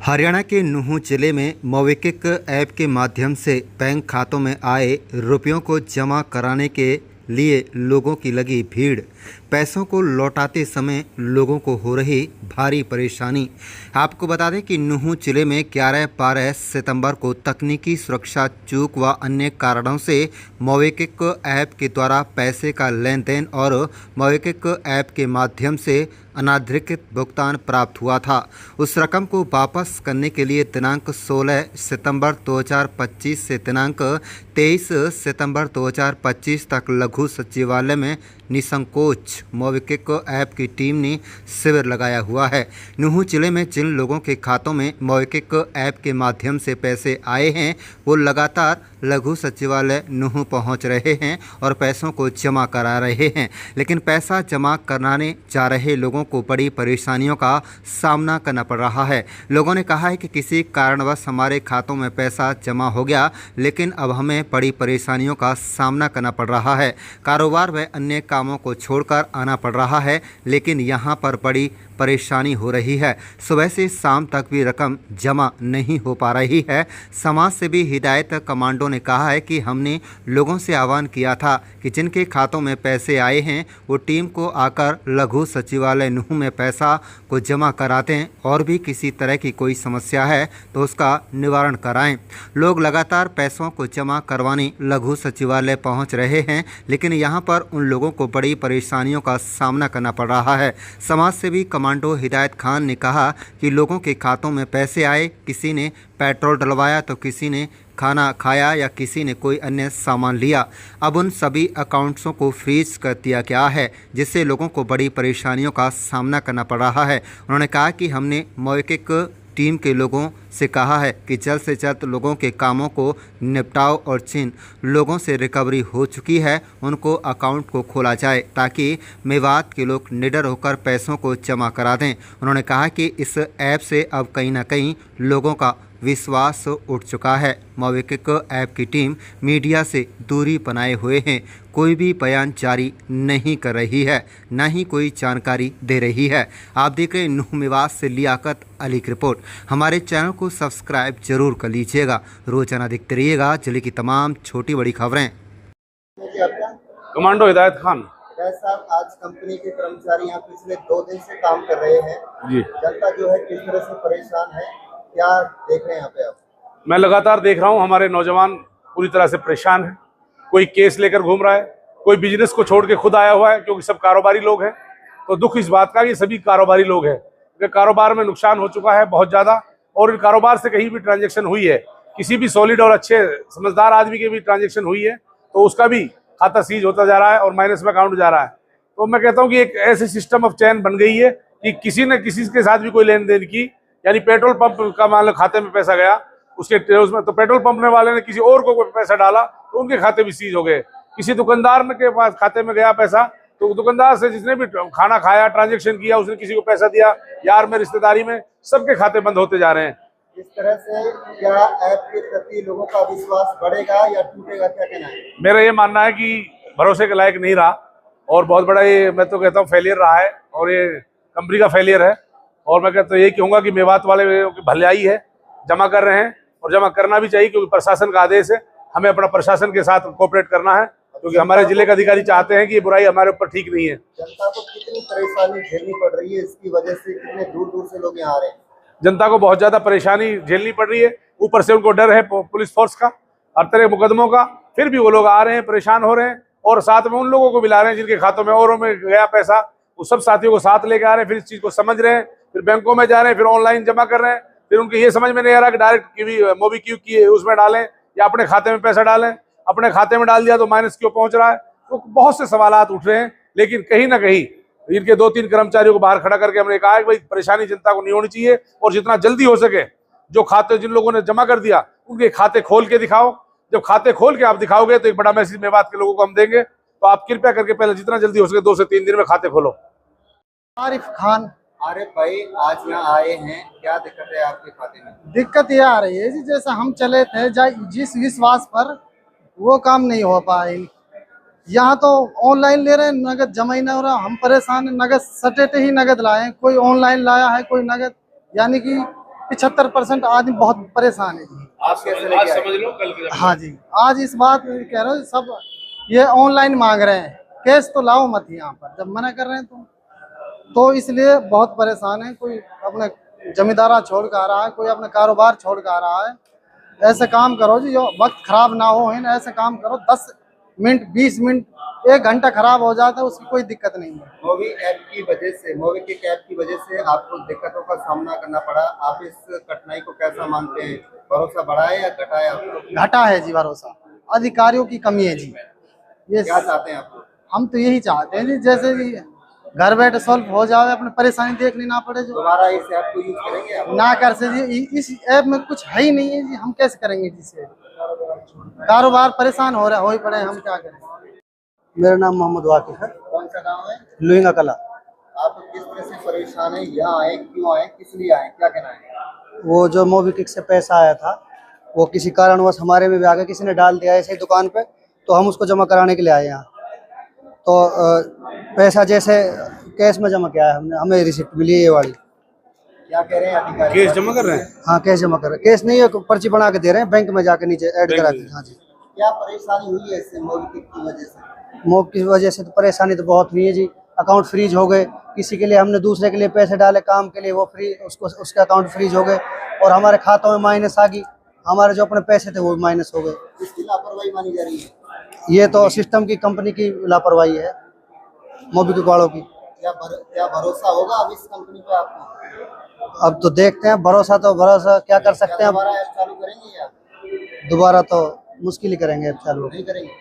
हरियाणा के नूंह जिले में मोबिक्विक ऐप के माध्यम से बैंक खातों में आए रुपयों को जमा कराने के लिए लोगों की लगी भीड़। पैसों को लौटाते समय लोगों को हो रही भारी परेशानी। आपको बता दें कि नूंह जिले में 11-12 सितंबर को तकनीकी सुरक्षा चूक व अन्य कारणों से मोबिक्विक ऐप के द्वारा पैसे का लेन देन और मोबिक्विक ऐप के माध्यम से अनाधिकृत भुगतान प्राप्त हुआ था। उस रकम को वापस करने के लिए दिनांक 16 सितंबर 2025 से दिनांक 23 सितंबर 2025 तक लघु सचिवालय में निसंकोच मोबिक्विक ऐप की टीम ने शिविर लगाया हुआ है। नूंह जिले में जिन लोगों के खातों में मोबिक्विक ऐप के माध्यम से पैसे आए हैं वो लगातार लघु सचिवालय नूंह पहुंच रहे हैं और पैसों को जमा करा रहे हैं, लेकिन पैसा जमा कराने जा रहे लोगों को बड़ी परेशानियों का सामना करना पड़ रहा है। लोगों ने कहा है कि किसी कारणवश हमारे खातों में पैसा जमा हो गया, लेकिन अब हमें बड़ी परेशानियों का सामना करना पड़ रहा है। कारोबार व अन्य कामों को छोड़कर आना पड़ रहा है, लेकिन यहाँ पर बड़ी परेशानी हो रही है। सुबह से शाम तक भी रकम जमा नहीं हो पा रही है। समाज सेवी हिदायत कमांडो ने कहा है कि हमने लोगों से आह्वान किया था कि जिनके खातों में पैसे आए हैं वो टीम को आकर लघु सचिवालय नूंह में पैसा को जमा कराते हैं और भी किसी तरह की कोई समस्या है तो उसका निवारण कराएं। लोग लगातार पैसों को जमा करवाने लघु सचिवालय पहुंच रहे हैं, लेकिन यहां पर उन लोगों को बड़ी परेशानियों का सामना करना पड़ रहा है। समाज सेवी कमांडो हिदायत खान ने कहा कि लोगों के खातों में पैसे आए, किसी ने पेट्रोल डलवाया तो किसी ने खाना खाया या किसी ने कोई अन्य सामान लिया। अब उन सभी अकाउंट्सों को फ्रीज कर दिया गया है, जिससे लोगों को बड़ी परेशानियों का सामना करना पड़ रहा है। उन्होंने कहा कि हमने मोबिक्विक टीम के लोगों से कहा है कि जल्द से जल्द लोगों के कामों को निपटाओ और जिन लोगों से रिकवरी हो चुकी है उनको अकाउंट को खोला जाए ताकि मेवात के लोग निडर होकर पैसों को जमा करा दें। उन्होंने कहा कि इस ऐप से अब कहीं ना कहीं लोगों का विश्वास उठ चुका है। मोबिक्विक ऐप की टीम मीडिया से दूरी बनाए हुए हैं, कोई भी बयान जारी नहीं कर रही है, न ही कोई जानकारी दे रही है। आप देख रहे हैं नूंह मेवात से लियाकत अली की रिपोर्ट। हमारे चैनल को सब्सक्राइब जरूर कर लीजिएगा, रोजाना देखते रहिएगा जिले की तमाम छोटी बड़ी खबरें। कमांडो हिदायत खान साहब, आज कंपनी के कर्मचारी यहाँ पिछले 2 दिन से काम कर रहे हैं जी। जनता जो है किस तरह से परेशान है, क्या देख रहे हैं यहाँ पे आप? मैं लगातार देख रहा हूँ हमारे नौजवान पूरी तरह से परेशान है। कोई केस लेकर घूम रहा है, कोई बिजनेस को छोड़ के खुद आया हुआ है, क्योंकि सब कारोबारी लोग हैं। तो दुख इस बात का कि सभी कारोबारी लोग हैं, क्योंकि कारोबार में नुकसान हो चुका है बहुत ज़्यादा, और इन कारोबार से कहीं भी ट्रांजेक्शन हुई है, किसी भी सॉलिड और अच्छे समझदार आदमी की भी ट्रांजेक्शन हुई है तो उसका भी खाता सीज होता जा रहा है और माइनस में अकाउंट जा रहा है। तो मैं कहता हूँ कि एक ऐसे सिस्टम ऑफ चैन बन गई है कि किसी न किसी के साथ भी कोई लेन देन की, यानी पेट्रोल पंप का मान लो खाते में पैसा गया उसके उसमें, तो पेट्रोल पंपने वाले ने किसी और को पैसा डाला तो उनके खाते भी सीज हो गए। किसी दुकानदार के पास खाते में गया पैसा तो दुकानदार से जिसने भी खाना खाया ट्रांजेक्शन किया उसने किसी को पैसा दिया, यार में रिश्तेदारी में, सबके खाते बंद होते जा रहे हैं। इस तरह से क्या ऐप के प्रति लोगों का विश्वास बढ़ेगा या टूटेगा, क्या कहना है? मेरा ये मानना है कि भरोसे के लायक नहीं रहा और बहुत बड़ा ये मैं तो कहता हूँ फेलियर रहा है, और ये कंपनी का फेलियर है। और मैं कहता यही कहूँगा कि मेवात वाले भलाई है, जमा कर रहे हैं और जमा करना भी चाहिए, क्योंकि प्रशासन का आदेश है, हमें अपना प्रशासन के साथ कोऑपरेट करना है, क्योंकि हमारे जिले के अधिकारी चाहते हैं कि ये बुराई हमारे ऊपर ठीक नहीं है। जनता को कितनी परेशानी झेलनी पड़ रही है इसकी वजह से, कितने दूर दूर से लोग यहाँ आ रहे हैं? जनता को बहुत ज्यादा परेशानी झेलनी पड़ रही है, ऊपर से उनको डर है पुलिस फोर्स का, हर तरह के मुकदमों का, फिर भी वो लोग आ रहे हैं, परेशान हो रहे हैं, और साथ में उन लोगों को भी ला रहे हैं जिनके खातों में औरों में गया पैसा, वो सब साथियों को साथ लेके आ रहे हैं, फिर इस चीज को समझ रहे हैं, फिर बैंकों में जा रहे हैं, फिर ऑनलाइन जमा कर रहे हैं, फिर उनको ये समझ में नहीं आ रहा कि डायरेक्ट मोबिक्विक की उसमें डालें या अपने खाते में पैसा डालें, अपने खाते में डाल दिया तो माइनस क्यों पहुंच रहा है। तो बहुत से सवालात उठ रहे हैं, लेकिन कहीं ना कहीं इनके 2-3 कर्मचारियों को बाहर खड़ा करके हमने कहा है कि भाई परेशानी जनता को नहीं होनी चाहिए, और जितना जल्दी हो सके जो खाते जिन लोगों ने जमा कर दिया उनके खाते खोल के दिखाओ। जब खाते खोल के आप दिखाओगे तो एक बड़ा मैसेज मेवात के लोगों को हम देंगे। तो आप कृपया करके पहले जितना जल्दी हो सके 2 से 3 दिन में खाते खोलो। आरिफ खान। आरिफ भाई, आज यहाँ आए हैं, क्या दिक्कत है आपके खाते में? दिक्कत ये आ रही है जी, जैसे हम चले थे जिस विश्वास पर वो काम नहीं हो पाए। यहाँ तो ऑनलाइन ले रहे हैं, नगद जमा ही नहीं हो रहा, हम परेशान हैं। नगद सटेटे ही नगद लाए, कोई ऑनलाइन लाया है, कोई नगद, यानी कि 75% आदमी बहुत परेशान है जी। आज समझ लो कल के हाँ जी, आज इस बात कह रहे हो सब ये ऑनलाइन मांग रहे हैं, कैश तो लाओ मत यहाँ पर, जब मना कर रहे हैं तो इसलिए बहुत परेशान है। कोई अपने जमींदारा छोड़ कर आ रहा है, कोई अपना कारोबार छोड़ कर आ रहा है। ऐसे काम करो जी जो वक्त खराब ना हो, है ना, ऐसे काम करो 10 मिनट 20 मिनट 1 घंटा खराब हो जाता है, उसकी कोई दिक्कत नहीं है। मोबी ऐप की वजह से, मोबीक्विक ऐप की वजह से आपको दिक्कतों का सामना करना पड़ा। आप इस कठिनाई को कैसा मानते हैं? भरोसा बढ़ा है या घटा है आपको? घटा है जी भरोसा, अधिकारियों की कमी है जी। ये क्या चाहते हैं आप? हम तो यही चाहते हैं जी, जैसे जी घर बैठे सॉल्व हो जाए, अपने परेशानी देखनी ना पड़े, जो दोबारा इस ऐप को यूज करेंगे आप? ना कर से जी। इस ऐप में कुछ है ही नहीं है जी, हम कैसे करेंगे जिससे कारोबार परेशान हो रहा है, हो ही पड़े, हम क्या करें। मेरा नाम मोहम्मद वाकिफ है, कौन सा गाँव है? लुइंगा कला। आप किस तरह से परेशान है? यहाँ आए, क्यों आए, किस लिए आए, क्या कहना है? वो जो मोबीक्विक से पैसा आया था वो किसी कारणवश हमारे में भी आ गया, किसी ने डाल दिया ऐसे ही दुकान पे, तो हम उसको जमा कराने के लिए आए यहाँ। तो पैसा जैसे कैश में जमा किया है हमने, हमें रिसिप्ट मिली है ये वाली। क्या कह रहे हैं अधिकारी? केस जमा कर रहे हैं? हाँ कैश जमा कर रहे हैं, कैश नहीं है, पर्ची बना के दे रहे हैं, बैंक में जाके नीचे ऐड करा के। हाँ जी। क्या परेशानी हुई है इससे, मोबीक्विक की वजह से? मोब की वजह से तो परेशानी तो बहुत हुई है जी। अकाउंट फ्रीज हो गए, किसी के लिए हमने दूसरे के लिए पैसे डाले काम के लिए, वो फ्री उसको उसके अकाउंट फ्रीज हो गए और हमारे खातों में माइनस आ गई, हमारे जो अपने पैसे थे वो माइनस हो गए। इसकी लापरवाही मानी जा रही है? ये तो सिस्टम की, कंपनी की लापरवाही है, मोबीक्विक वालों की। क्या भरोसा होगा अब इस कंपनी पे आपको? अब तो देखते हैं, भरोसा क्या कर सकते हैं अब। दोबारा ऐप चालू करेंगे या दोबारा तो मुश्किल ही करेंगे अब चालू। नहीं करेंगे?